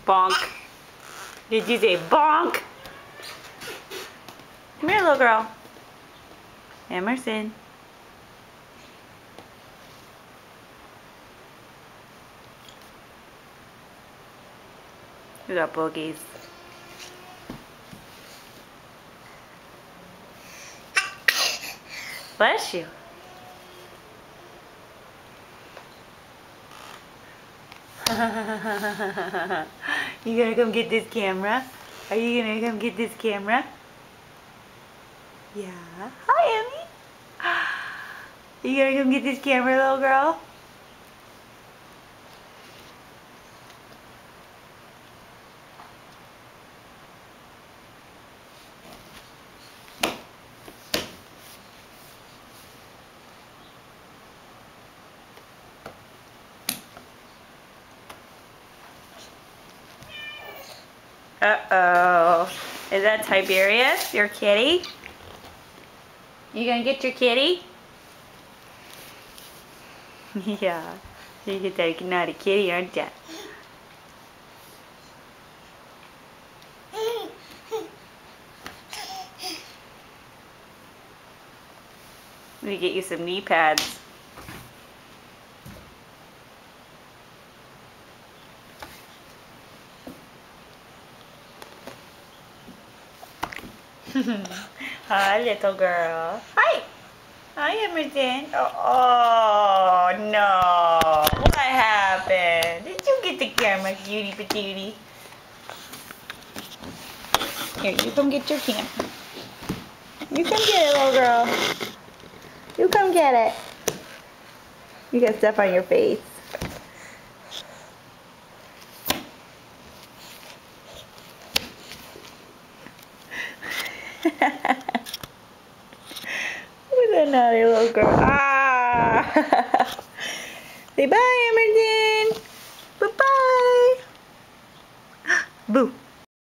Bonk. Did you say bonk? Come here, little girl. Emerson. We got boogies. Bless you. You gonna come get this camera? Are you gonna come get this camera? Yeah. Hi, Emmy. You gonna come get this camera, little girl? Uh-oh. Is that Tiberius, your kitty? You gonna get your kitty? Yeah. You get that naughty kitty, aren't ya? Let me get you some knee pads. Hi, little girl. Hi. Hi, Emerson. Oh, no. What happened? Did you get the camera, cutie patootie? Here, you come get your camera. You come get it, little girl. You come get it. You got stuff on your face. Who's that naughty little girl? Ah! Say bye, Emerson. Bye-bye. Boo.